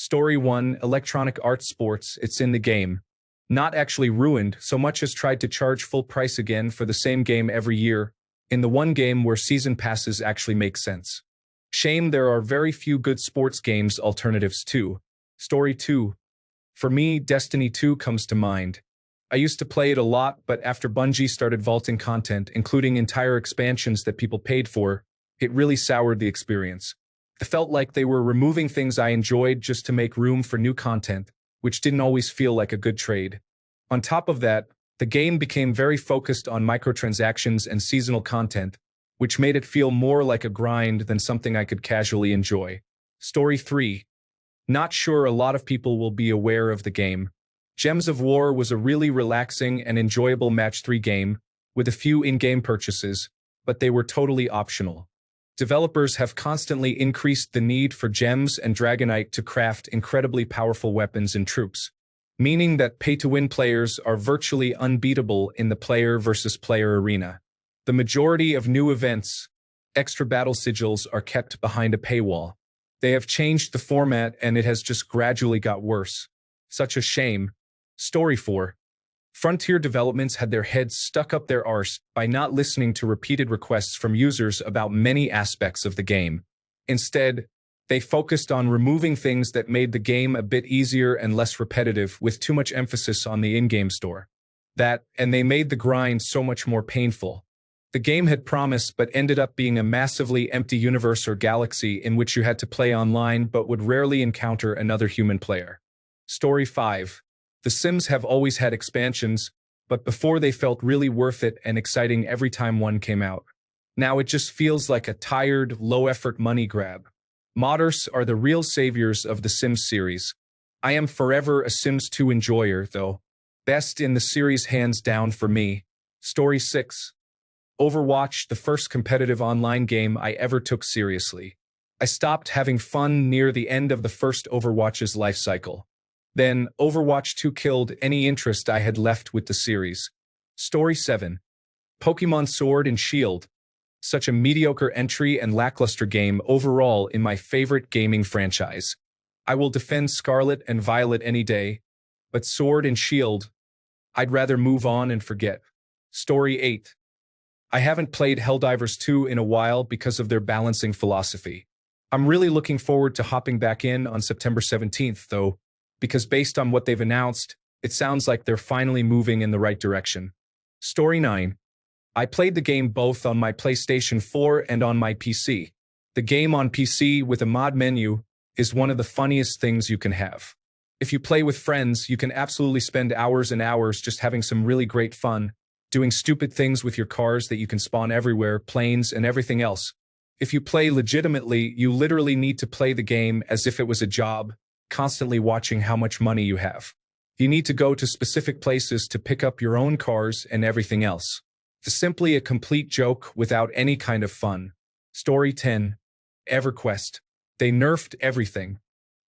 Story 1, Electronic Arts Sports, it's in the game. Not actually ruined, so much as tried to charge full price again for the same game every year, in the one game where season passes actually make sense. Shame there are very few good sports games alternatives too. Story 2. For me, Destiny 2 comes to mind. I used to play it a lot, but after Bungie started vaulting content, including entire expansions that people paid for, it really soured the experience. It felt like they were removing things I enjoyed just to make room for new content, which didn't always feel like a good trade. On top of that, the game became very focused on microtransactions and seasonal content, which made it feel more like a grind than something I could casually enjoy. Story 3. Not sure a lot of people will be aware of the game. Gems of War was a really relaxing and enjoyable match 3 game, with a few in-game purchases, but they were totally optional. Developers have constantly increased the need for gems and Dragonite to craft incredibly powerful weapons and troops, meaning that pay-to-win players are virtually unbeatable in the player versus player arena. The majority of new events, extra battle sigils, are kept behind a paywall. They have changed the format and it has just gradually got worse. Such a shame. Story 4. Frontier Developments had their heads stuck up their arse by not listening to repeated requests from users about many aspects of the game. Instead, they focused on removing things that made the game a bit easier and less repetitive, with too much emphasis on the in-game store. And they made the grind so much more painful. The game had promise but ended up being a massively empty universe or galaxy in which you had to play online but would rarely encounter another human player. Story 5. The Sims have always had expansions, but before they felt really worth it and exciting every time one came out. Now it just feels like a tired, low-effort money grab. Modders are the real saviors of the Sims series. I am forever a Sims 2 enjoyer, though. Best in the series hands down for me. Story 6. Overwatch, the first competitive online game I ever took seriously. I stopped having fun near the end of the first Overwatch's life cycle. Then, Overwatch 2 killed any interest I had left with the series. Story 7. Pokémon Sword and Shield. Such a mediocre entry and lackluster game overall in my favorite gaming franchise. I will defend Scarlet and Violet any day, but Sword and Shield, I'd rather move on and forget. Story 8. I haven't played Helldivers 2 in a while because of their balancing philosophy. I'm really looking forward to hopping back in on September 17th, though, because based on what they've announced, it sounds like they're finally moving in the right direction. Story 9. I played the game both on my PlayStation 4 and on my PC. The game on PC with a mod menu is one of the funniest things you can have. If you play with friends, you can absolutely spend hours and hours just having some really great fun, doing stupid things with your cars that you can spawn everywhere, planes, and everything else. If you play legitimately, you literally need to play the game as if it was a job, constantly watching how much money you have. You need to go to specific places to pick up your own cars and everything else. It's simply a complete joke without any kind of fun. Story 10. EverQuest. They nerfed everything.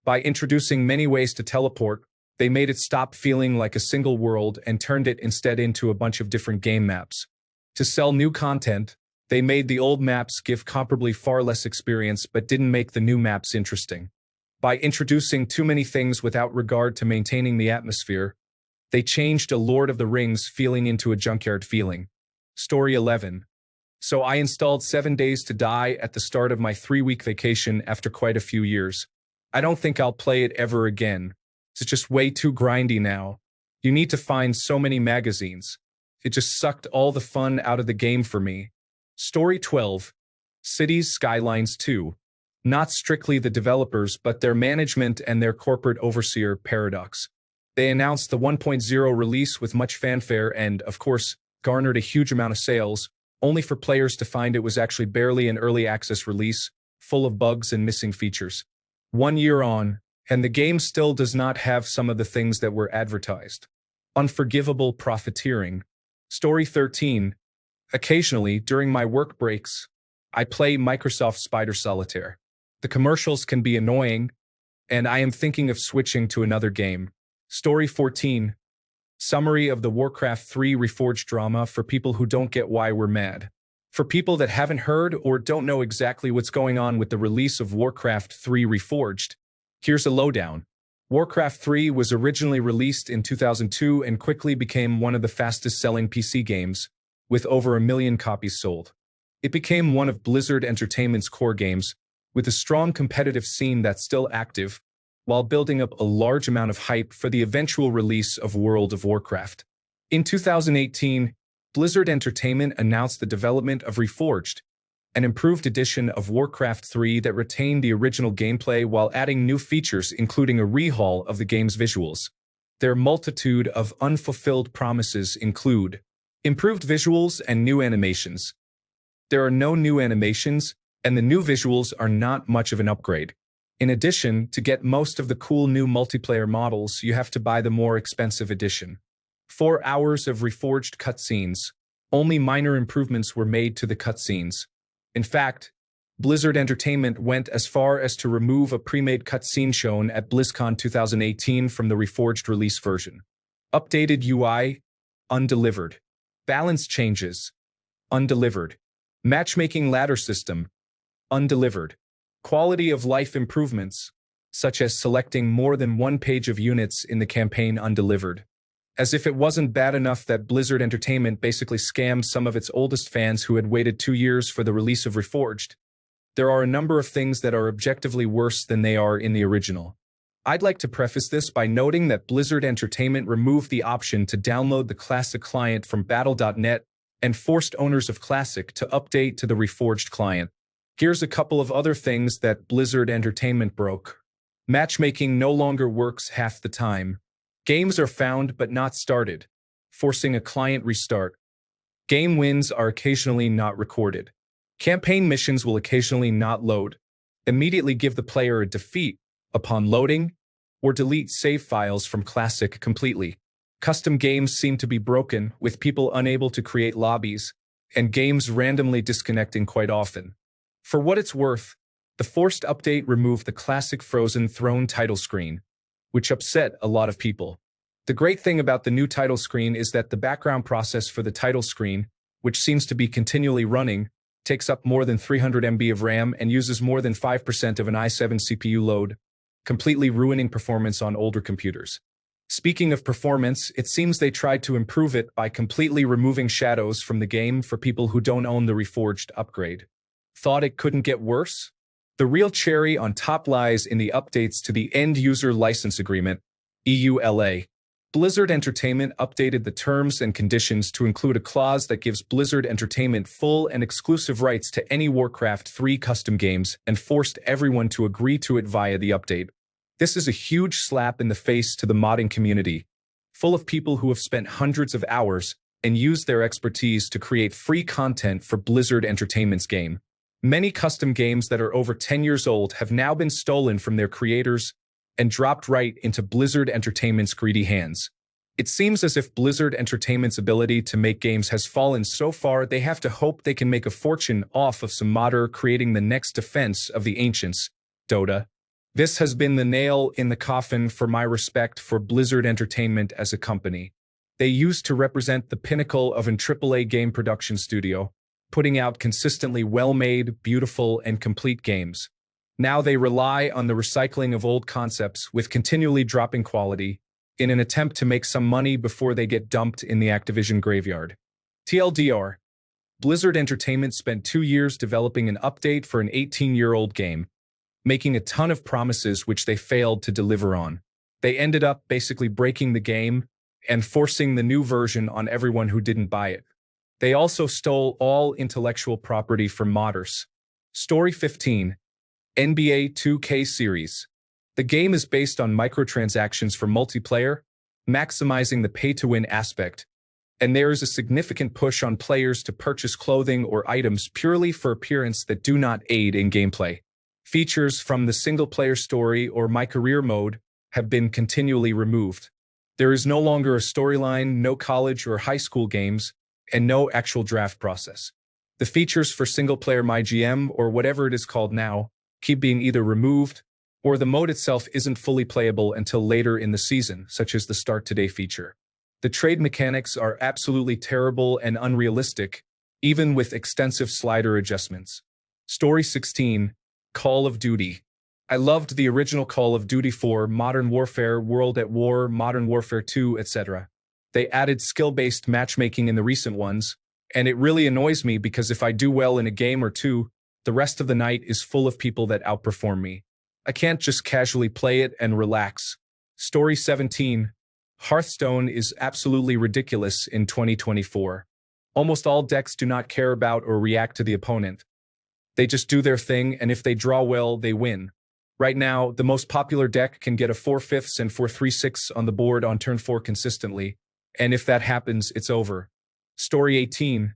By introducing many ways to teleport, they made it stop feeling like a single world and turned it instead into a bunch of different game maps. To sell new content, they made the old maps give comparably far less experience but didn't make the new maps interesting. By introducing too many things without regard to maintaining the atmosphere, they changed a Lord of the Rings feeling into a junkyard feeling. Story 11. So I installed 7 Days to Die at the start of my 3-week vacation after quite a few years. I don't think I'll play it ever again. It's just way too grindy now. You need to find so many magazines. It just sucked all the fun out of the game for me. Story 12. Cities Skylines 2. Not strictly the developers, but their management and their corporate overseer, Paradox. They announced the 1.0 release with much fanfare and, of course, garnered a huge amount of sales, only for players to find it was actually barely an early access release, full of bugs and missing features. 1 year on, and the game still does not have some of the things that were advertised. Unforgivable profiteering. Story 13. Occasionally, during my work breaks, I play Microsoft Spider Solitaire. The commercials can be annoying, and I am thinking of switching to another game. Story 14. Summary of the Warcraft 3 Reforged drama for people who don't get why we're mad. For people that haven't heard or don't know exactly what's going on with the release of Warcraft 3 Reforged, Here's a lowdown. Warcraft 3 was originally released in 2002 and quickly became one of the fastest-selling PC games, with over 1 million copies sold. It became one of Blizzard Entertainment's core games, with a strong competitive scene that's still active, while building up a large amount of hype for the eventual release of World of Warcraft. In 2018, Blizzard Entertainment announced the development of Reforged, an improved edition of Warcraft 3 that retained the original gameplay while adding new features including a rehaul of the game's visuals. Their multitude of unfulfilled promises include improved visuals and new animations. There are no new animations, and the new visuals are not much of an upgrade. In addition, to get most of the cool new multiplayer models, you have to buy the more expensive edition. 4 hours of reforged cutscenes. Only minor improvements were made to the cutscenes. In fact, Blizzard Entertainment went as far as to remove a pre-made cutscene shown at BlizzCon 2018 from the reforged release version. Updated UI, undelivered. Balance changes, undelivered. Matchmaking ladder system, undelivered. Quality of life improvements, such as selecting more than one page of units in the campaign, undelivered. As if it wasn't bad enough that Blizzard Entertainment basically scammed some of its oldest fans who had waited 2 years for the release of Reforged, there are a number of things that are objectively worse than they are in the original. I'd like to preface this by noting that Blizzard Entertainment removed the option to download the Classic client from Battle.net and forced owners of Classic to update to the Reforged client. Here's a couple of other things that Blizzard Entertainment broke. Matchmaking no longer works half the time. Games are found but not started, forcing a client restart. Game wins are occasionally not recorded. Campaign missions will occasionally not load. Immediately give the player a defeat upon loading, or delete save files from Classic completely. Custom games seem to be broken, with people unable to create lobbies, and games randomly disconnecting quite often. For what it's worth, the forced update removed the classic Frozen Throne title screen, which upset a lot of people. The great thing about the new title screen is that the background process for the title screen, which seems to be continually running, takes up more than 300 MB of RAM and uses more than 5% of an i7 CPU load, completely ruining performance on older computers. Speaking of performance, it seems they tried to improve it by completely removing shadows from the game for people who don't own the Reforged upgrade. Thought it couldn't get worse? The real cherry on top lies in the updates to the End-User License Agreement, EULA. Blizzard Entertainment updated the terms and conditions to include a clause that gives Blizzard Entertainment full and exclusive rights to any Warcraft 3 custom games and forced everyone to agree to it via the update. This is a huge slap in the face to the modding community, full of people who have spent hundreds of hours and used their expertise to create free content for Blizzard Entertainment's game. Many custom games that are over 10 years old have now been stolen from their creators and dropped right into Blizzard Entertainment's greedy hands. It seems as if Blizzard Entertainment's ability to make games has fallen so far they have to hope they can make a fortune off of some modder creating the next Defense of the Ancients, Dota. This has been the nail in the coffin for my respect for Blizzard Entertainment as a company. They used to represent the pinnacle of an AAA game production studio, putting out consistently well-made, beautiful, and complete games. Now they rely on the recycling of old concepts with continually dropping quality in an attempt to make some money before they get dumped in the Activision graveyard. TLDR, Blizzard Entertainment spent 2 years developing an update for an 18-year-old game, making a ton of promises which they failed to deliver on. They ended up basically breaking the game and forcing the new version on everyone who didn't buy it. They also stole all intellectual property from modders. Story 15. NBA 2K Series. The game is based on microtransactions for multiplayer, maximizing the pay-to-win aspect, and there is a significant push on players to purchase clothing or items purely for appearance that do not aid in gameplay. Features from the single-player story or My Career mode have been continually removed. There is no longer a storyline, no college or high school games, and no actual draft process. The features for single-player My GM, or whatever it is called now, keep being either removed, or the mode itself isn't fully playable until later in the season, such as the Start Today feature. The trade mechanics are absolutely terrible and unrealistic, even with extensive slider adjustments. Story 16. Call of Duty. I loved the original Call of Duty 4, Modern Warfare, World at War, Modern Warfare 2, etc. They added skill-based matchmaking in the recent ones, and it really annoys me because if I do well in a game or two, the rest of the night is full of people that outperform me. I can't just casually play it and relax. Story 17. Hearthstone is absolutely ridiculous in 2024. Almost all decks do not care about or react to the opponent. They just do their thing, and if they draw well, they win. Right now, the most popular deck can get a 4/5 and 4/3/6 on the board on turn 4 consistently, and if that happens, it's over. Story 18.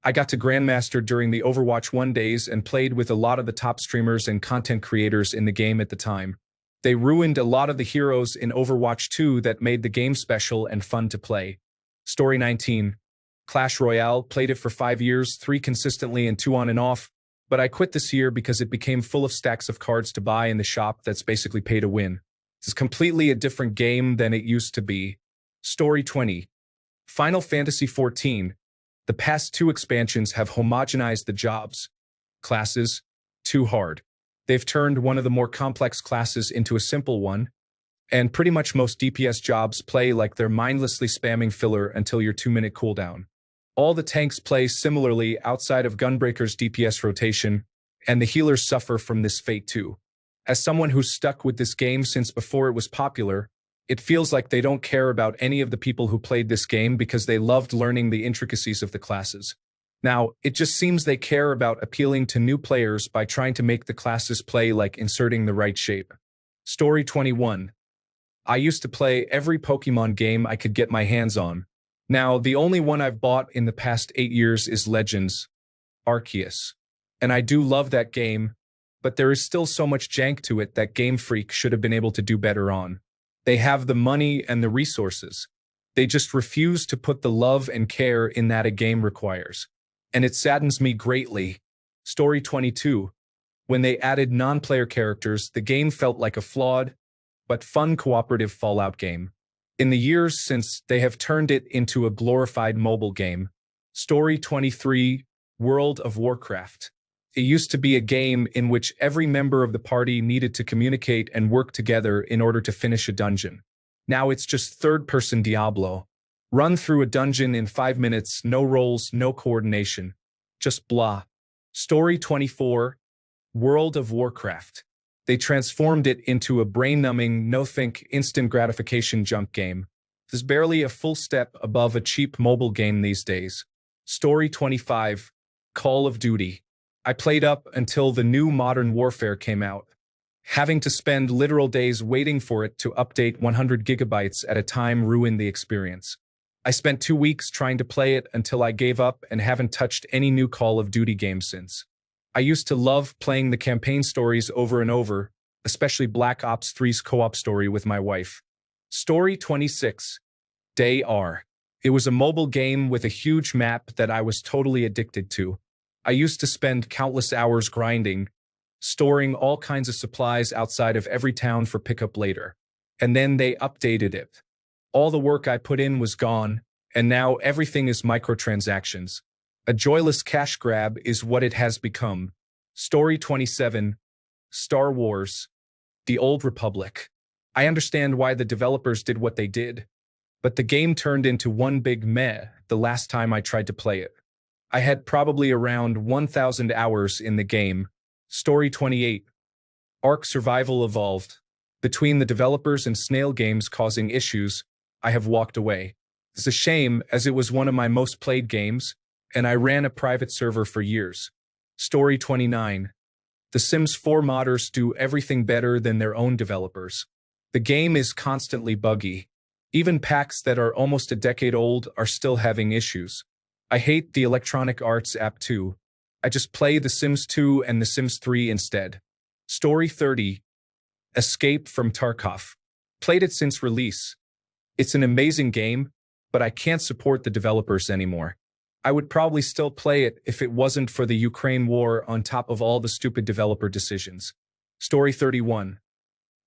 I got to Grandmaster during the Overwatch 1 days and played with a lot of the top streamers and content creators in the game at the time. They ruined a lot of the heroes in Overwatch 2 that made the game special and fun to play. Story 19. Clash Royale, played it for 5 years, 3 consistently and 2 on and off, but I quit this year because it became full of stacks of cards to buy in the shop that's basically pay to win. It's completely a different game than it used to be. Story 20. Final Fantasy XIV. The past 2 expansions have homogenized the jobs, classes, too hard. They've turned one of the more complex classes into a simple one, and pretty much most DPS jobs play like they're mindlessly spamming filler until your 2-minute cooldown. All the tanks play similarly outside of Gunbreaker's DPS rotation, and the healers suffer from this fate too. As someone who's stuck with this game since before it was popular, it feels like they don't care about any of the people who played this game because they loved learning the intricacies of the classes. Now, it just seems they care about appealing to new players by trying to make the classes play like inserting the right shape. Story 21. I used to play every Pokemon game I could get my hands on. Now, the only one I've bought in the past 8 years is Legends Arceus. And I do love that game, but there is still so much jank to it that Game Freak should have been able to do better on. They have the money and the resources. They just refuse to put the love and care in that a game requires. And it saddens me greatly. Story 22. When they added non-player characters, the game felt like a flawed, but fun cooperative Fallout game. In the years since, they have turned it into a glorified mobile game. Story 23. World of Warcraft. It used to be a game in which every member of the party needed to communicate and work together in order to finish a dungeon. Now it's just third-person Diablo. Run through a dungeon in 5 minutes, no rolls, no coordination. Just blah. Story 24. World of Warcraft. They transformed it into a brain-numbing, no-think, instant gratification jump game. There's barely a full step above a cheap mobile game these days. Story 25. Call of Duty. I played up until the new Modern Warfare came out. Having to spend literal days waiting for it to update 100 gigabytes at a time ruined the experience. I spent 2 weeks trying to play it until I gave up and haven't touched any new Call of Duty game since. I used to love playing the campaign stories over and over, especially Black Ops 3's co-op story with my wife. Story 26. Day R. It was a mobile game with a huge map that I was totally addicted to. I used to spend countless hours grinding, storing all kinds of supplies outside of every town for pickup later. And then they updated it. All the work I put in was gone, and now everything is microtransactions. A joyless cash grab is what it has become. Story 27. Star Wars. The Old Republic. I understand why the developers did what they did, but the game turned into one big meh the last time I tried to play it. I had probably around 1,000 hours in the game. Story 28. Ark Survival Evolved. Between the developers and Snail Games causing issues, I have walked away. It's a shame, as it was one of my most played games, and I ran a private server for years. Story 29. The Sims 4 modders do everything better than their own developers. The game is constantly buggy. Even packs that are almost a decade old are still having issues. I hate the Electronic Arts app too. I just play The Sims 2 and The Sims 3 instead. Story 30. Escape from Tarkov. Played it since release. It's an amazing game, but I can't support the developers anymore. I would probably still play it if it wasn't for the Ukraine war on top of all the stupid developer decisions. Story 31.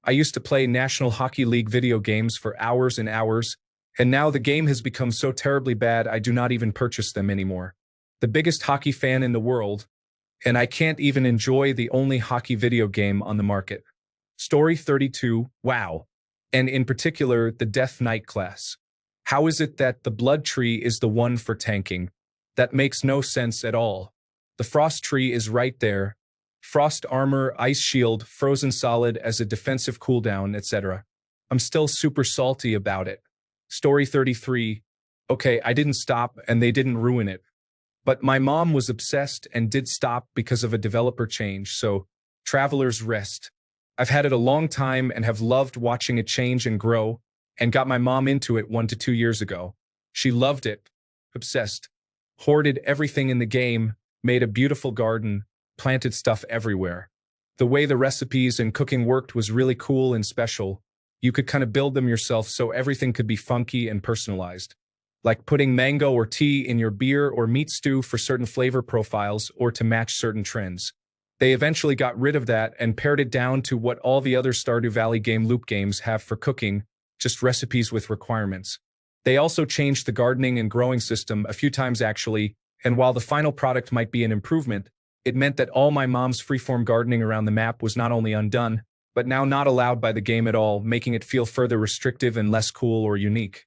I used to play National Hockey League video games for hours and hours, and now the game has become so terribly bad I do not even purchase them anymore. The biggest hockey fan in the world, and I can't even enjoy the only hockey video game on the market. Story 32, wow. And in particular, the Death Knight class. How is it that the Blood Tree is the one for tanking? That makes no sense at all. The Frost Tree is right there. Frost armor, ice shield, frozen solid as a defensive cooldown, etc. I'm still super salty about it. Story 33. Okay, I didn't stop and they didn't ruin it. But my mom was obsessed and did stop because of a developer change, so Traveler's Rest. I've had it a long time and have loved watching it change and grow, and got my mom into it 1 to 2 years ago. She loved it. Obsessed. Hoarded everything in the game, made a beautiful garden, planted stuff everywhere. The way the recipes and cooking worked was really cool and special. You could kind of build them yourself so everything could be funky and personalized. Like putting mango or tea in your beer or meat stew for certain flavor profiles or to match certain trends. They eventually got rid of that and pared it down to what all the other Stardew Valley game loop games have for cooking, just recipes with requirements. They also changed the gardening and growing system a few times actually, and while the final product might be an improvement, it meant that all my mom's freeform gardening around the map was not only undone, but now not allowed by the game at all, making it feel further restrictive and less cool or unique.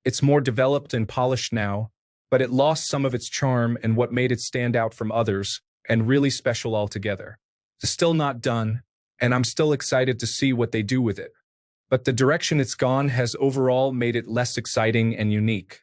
It's more developed and polished now, but it lost some of its charm and what made it stand out from others, and really special altogether. It's still not done, and I'm still excited to see what they do with it. But the direction it's gone has overall made it less exciting and unique.